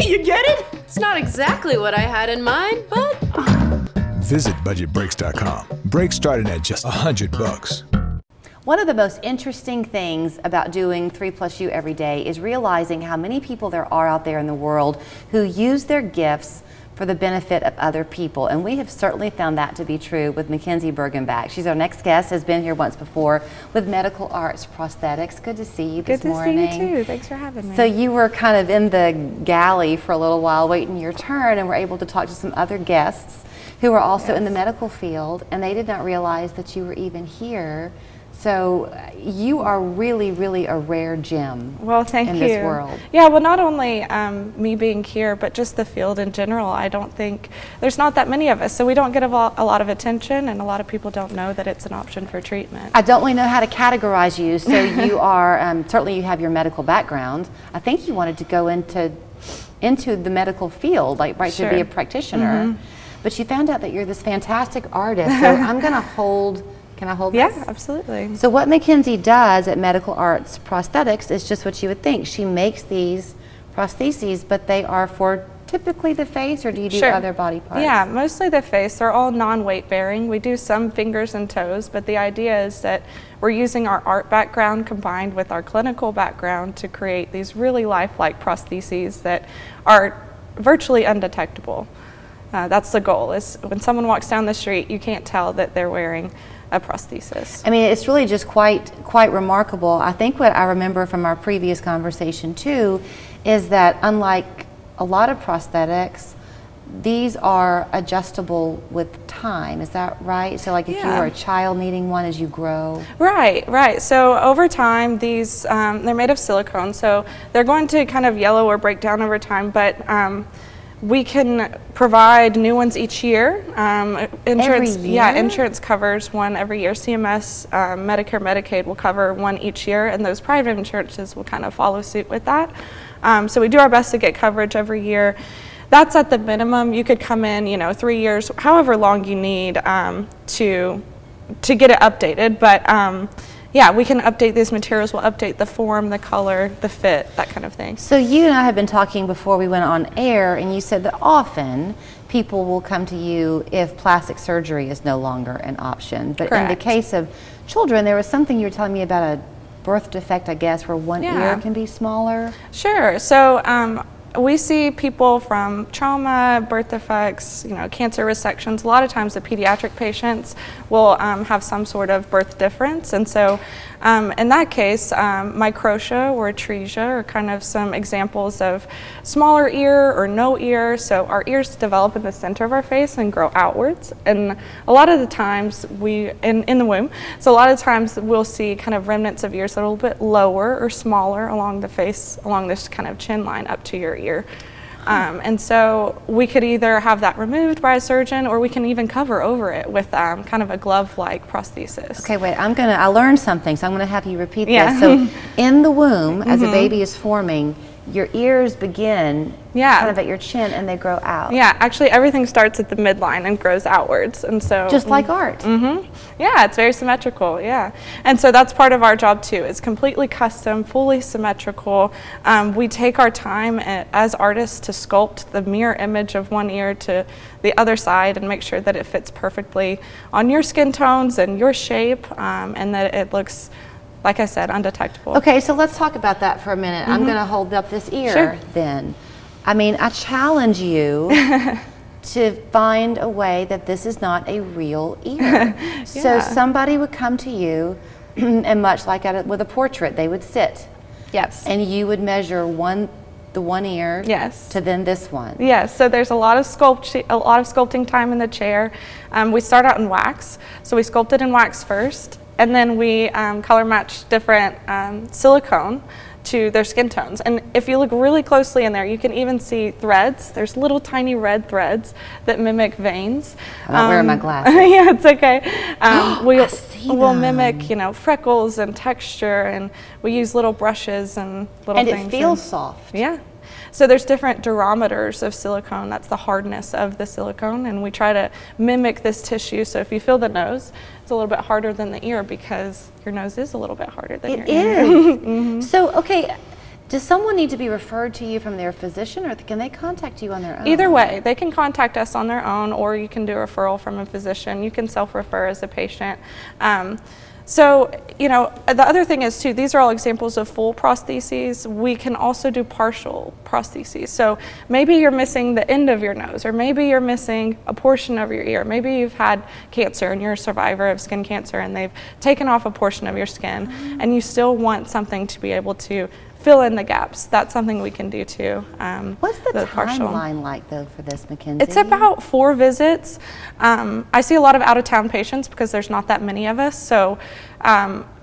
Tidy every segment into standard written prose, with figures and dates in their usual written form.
You get it? It's not exactly what I had in mind, but... Visit budgetbreaks.com. Breaks starting at just $100. One of the most interesting things about doing 3+U every day is realizing how many people there are out there in the world who use their gifts for the benefit of other people. And we have certainly found that to be true with McKenzie Bergenback. She's our next guest, has been here once before with Medical Arts Prosthetics. Good to see you this morning. Good to see you too. Thanks for having me. So you were kind of in the galley for a little while waiting your turn, and were able to talk to some other guests who are also in the medical field, and they did not realize that you were even here. So you are really, really a rare gem. Well, thank you. In this world. Yeah, well, not only me being here, but just the field in general. I don't think, there's not that many of us, so we don't get a lot of attention, and a lot of people don't know that it's an option for treatment. I don't really know how to categorize you, so you are, certainly you have your medical background. I think you wanted to go into the medical field, like to be a practitioner, but you found out that you're this fantastic artist, so I'm gonna hold. Can I hold this? Yeah, absolutely. So what McKenzie does at Medical Arts Prosthetics is just what you would think. She makes these prostheses, but they are for typically the face, or do you do other body parts? Yeah, mostly the face. They're all non-weight bearing. We do some fingers and toes, but the idea is that we're using our art background combined with our clinical background to create these really lifelike prostheses that are virtually undetectable. That's the goal, is when someone walks down the street, you can't tell that they're wearing a prosthesis. I mean, it's really just quite remarkable. I think what I remember from our previous conversation too is that unlike a lot of prosthetics, these are adjustable with time. Is that right? So like if you were a child needing one as you grow? Right. So over time, these, they're made of silicone, so they're going to kind of yellow or break down over time, but we can provide new ones each year. Insurance, every year? Yeah, insurance covers one every year. CMS, Medicare, Medicaid will cover one each year, and those private insurances will kind of follow suit with that. So we do our best to get coverage every year. That's at the minimum. You could come in, 3 years, however long you need to get it updated. But yeah, we can update these materials. We'll update the form, the color, the fit, that kind of thing. So you and I have been talking before we went on air, and you said that often people will come to you if plastic surgery is no longer an option. But in the case of children, there was something you were telling me about a birth defect, I guess, where one ear can be smaller. Sure. So we see people from trauma, birth defects, cancer resections. A lot of times the pediatric patients will have some sort of birth difference, and so in that case, microtia or atresia are kind of some examples of smaller ear or no ear. So our ears develop in the center of our face and grow outwards, and a lot of the times in the womb, so a lot of times we'll see kind of remnants of ears that are a little bit lower or smaller along the face, along this kind of chin line up to your ear. And so we could either have that removed by a surgeon, or we can even cover over it with kind of a glove-like prosthesis. Okay, wait, I learned something, so I'm going to have you repeat this. So in the womb, as a baby is forming, your ears begin kind of at your chin and they grow out. Yeah, actually everything starts at the midline and grows outwards, and so just like art. Yeah, it's very symmetrical. Yeah, and so that's part of our job too. It's completely custom, fully symmetrical. We take our time as artists to sculpt the mirror image of one ear to the other side and make sure that it fits perfectly on your skin tones and your shape, and that it looks, like I said, undetectable. Okay, so let's talk about that for a minute. I'm going to hold up this ear then. I mean, I challenge you to find a way that this is not a real ear. So somebody would come to you, and much like with a portrait, they would sit. Yes. And you would measure the one ear to then this one. Yes, so there's a lot of sculpting time in the chair. We start out in wax, so we sculpt it in wax first, and then we color match different silicone to their skin tones. And if you look really closely in there, you can even see threads. There's little tiny red threads that mimic veins. I'm not wearing my glasses. Yeah, it's okay. We'll mimic, freckles and texture, and we use little brushes and little things. And it feels soft. Yeah. So there's different durometers of silicone. That's the hardness of the silicone, and we try to mimic this tissue. So if you feel the nose, it's a little bit harder than the ear because your nose is a little bit harder than your ear. It is. So, okay, Does someone need to be referred to you from their physician, or can they contact you on their own? Either way, they can contact us on their own, or you can do a referral from a physician. You can self-refer as a patient. So, you know, the other thing is too, these are all examples of full prostheses. We can also do partial prostheses. So maybe you're missing the end of your nose, or maybe you're missing a portion of your ear. Maybe you've had cancer and you're a survivor of skin cancer and they've taken off a portion of your skin, and you still want something to be able to fill in the gaps. That's something we can do too. What's the timeline like though for this, McKenzie? It's about 4 visits. I see a lot of out-of-town patients because there's not that many of us. So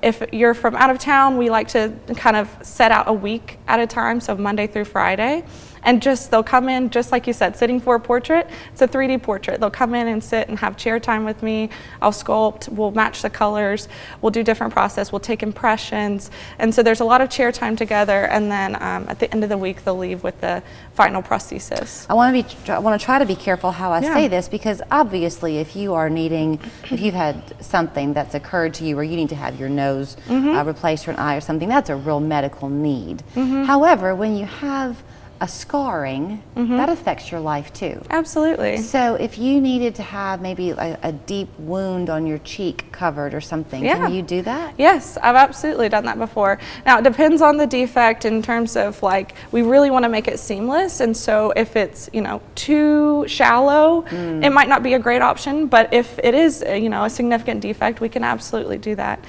if you're from out of town, we like to kind of set out a week at a time, so Monday through Friday. And they'll come in, just like you said, sitting for a portrait. It's a 3D portrait. They'll come in and sit and have chair time with me. I'll sculpt, we'll match the colors, we'll do different process, we'll take impressions. And so there's a lot of chair time together, and then at the end of the week, they'll leave with the final prosthesis. I want to try to be careful how I say this, because obviously if you've had something that's occurred to you where you need to have your nose replaced or an eye or something, that's a real medical need. However, when you have a scarring, that affects your life too. Absolutely. So if you needed to have maybe a deep wound on your cheek covered or something, can you do that? Yes, I've absolutely done that before. Now it depends on the defect in terms of, like, we really want to make it seamless, and so if it's, you know, too shallow, it might not be a great option, but if it is, you know, a significant defect, we can absolutely do that.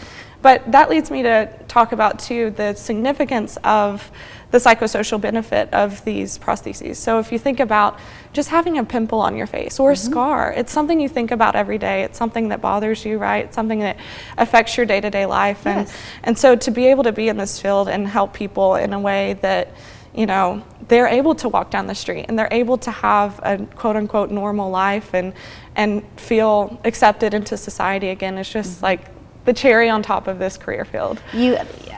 But that leads me to talk about too the significance of the psychosocial benefit of these prostheses. So if you think about just having a pimple on your face or a scar, it's something you think about every day. It's something that bothers you, right? It's something that affects your day-to-day life. And so to be able to be in this field and help people in a way that, you know, they're able to walk down the street and they're able to have a quote-unquote normal life and feel accepted into society again, is just like the cherry on top of this career field.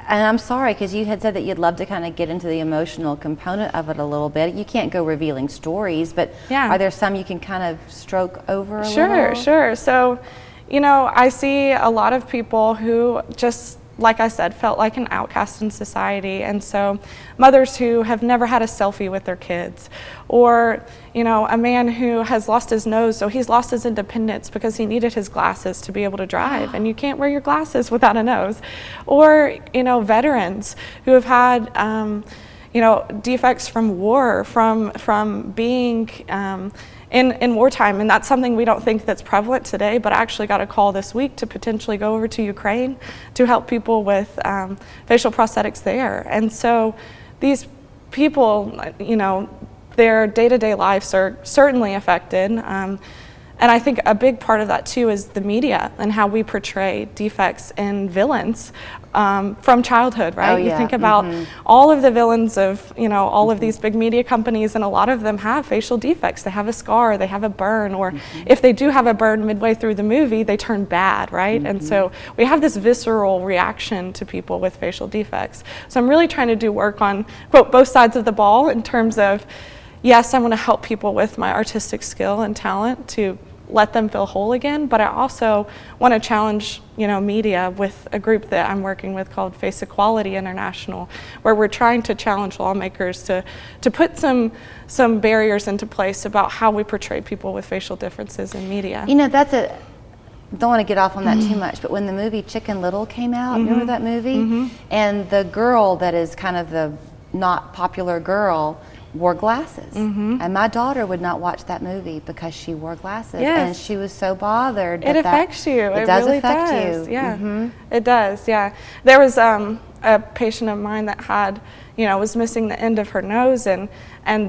And I'm sorry, because you had said that you'd love to kind of get into the emotional component of it a little bit. You can't go revealing stories, but are there some you can kind of stroke over a little? Sure. So, you know, I see a lot of people who just, like I said, felt like an outcast in society. And so mothers who have never had a selfie with their kids, or, you know, a man who has lost his nose, so he's lost his independence because he needed his glasses to be able to drive, and you can't wear your glasses without a nose. Or, you know, veterans who have had, you know, defects from war, from being in wartime, and that's something we don't think that's prevalent today, but I actually got a call this week to potentially go over to Ukraine to help people with facial prosthetics there. And so these people, you know, their day-to-day lives are certainly affected. And I think a big part of that too is the media and how we portray defects and villains from childhood, right? You think about all of the villains of, you know, all of these big media companies, and a lot of them have facial defects. They have a scar, they have a burn, or if they do have a burn midway through the movie, they turn bad, right? And so we have this visceral reaction to people with facial defects. So I'm really trying to do work on, quote, both sides of the ball in terms of, yes, I want to help people with my artistic skill and talent to let them feel whole again, but I also want to challenge, you know, media with a group that I'm working with called Face Equality International, where we're trying to challenge lawmakers to put some barriers into place about how we portray people with facial differences in media. You know, don't want to get off on that too much, but when the movie Chicken Little came out, remember that movie? And the girl that is kind of the not popular girl wore glasses, and my daughter would not watch that movie because she wore glasses, and she was so bothered. It affects you. It does really affect you. Yeah, it does. Yeah, there was a patient of mine that had, you know, was missing the end of her nose, and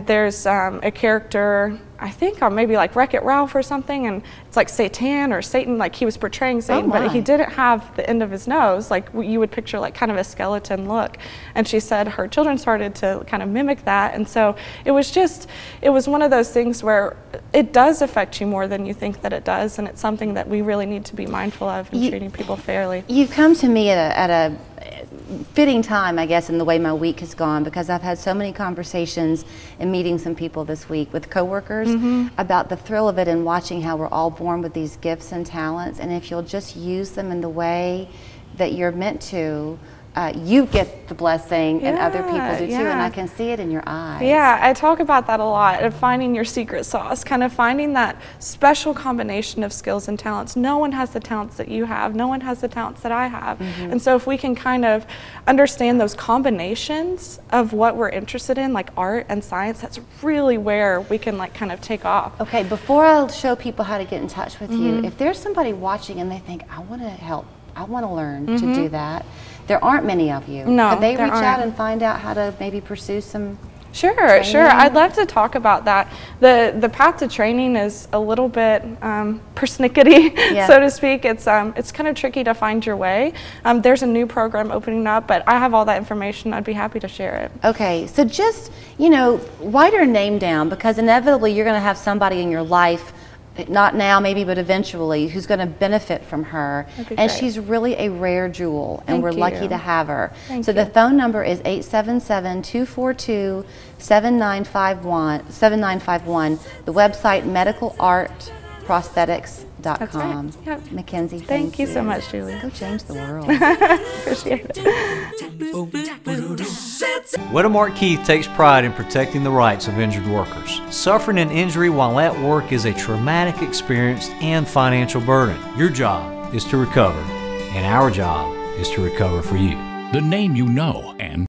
there's a character, I think on maybe like Wreck-It Ralph or something, and it's like Satan or Satan, like he was portraying Satan, but he didn't have the end of his nose, like you would picture like kind of a skeleton look. And she said her children started to kind of mimic that, and so it was one of those things where it does affect you more than you think that it does, and it's something that we really need to be mindful of in treating people fairly. You've come to me at a fitting time, I guess, in the way my week has gone, because I've had so many conversations and meeting some people this week with coworkers about the thrill of it and watching how we're all born with these gifts and talents, and if you'll just use them in the way that you're meant to, you get the blessing and other people do too, yeah. and I can see it in your eyes. Yeah, I talk about that a lot, of finding your secret sauce, kind of finding that special combination of skills and talents. No one has the talents that you have, no one has the talents that I have. And so if we can kind of understand those combinations of what we're interested in, like art and science, that's really where we can like kind of take off. Okay, before I'll show people how to get in touch with you, if there's somebody watching and they think, I want to help, I want to learn to do that, there aren't many of you. No, Could they there reach out aren't. and find out how to maybe pursue some Sure. training? I'd love to talk about that. The path to training is a little bit persnickety, Yeah. so to speak. It's kind of tricky to find your way. There's a new program opening up, but I have all that information. I'd be happy to share it. Okay, so just, you know, write her name down, because inevitably you're going to have somebody in your life, not now maybe, but eventually, who's going to benefit from her. That'd be And great. she's really a rare jewel, and Thank we're lucky you. to have her. Thank so you. the phone number is 877-242-7951. The website, medicalartprosthetics.com. That's right. Yep. McKenzie, Thank you so much, Julie. Go change the world. Appreciate it. Wedemark Keith takes pride in protecting the rights of injured workers. Suffering an injury while at work is a traumatic experience and financial burden. Your job is to recover, and our job is to recover for you. The name you know and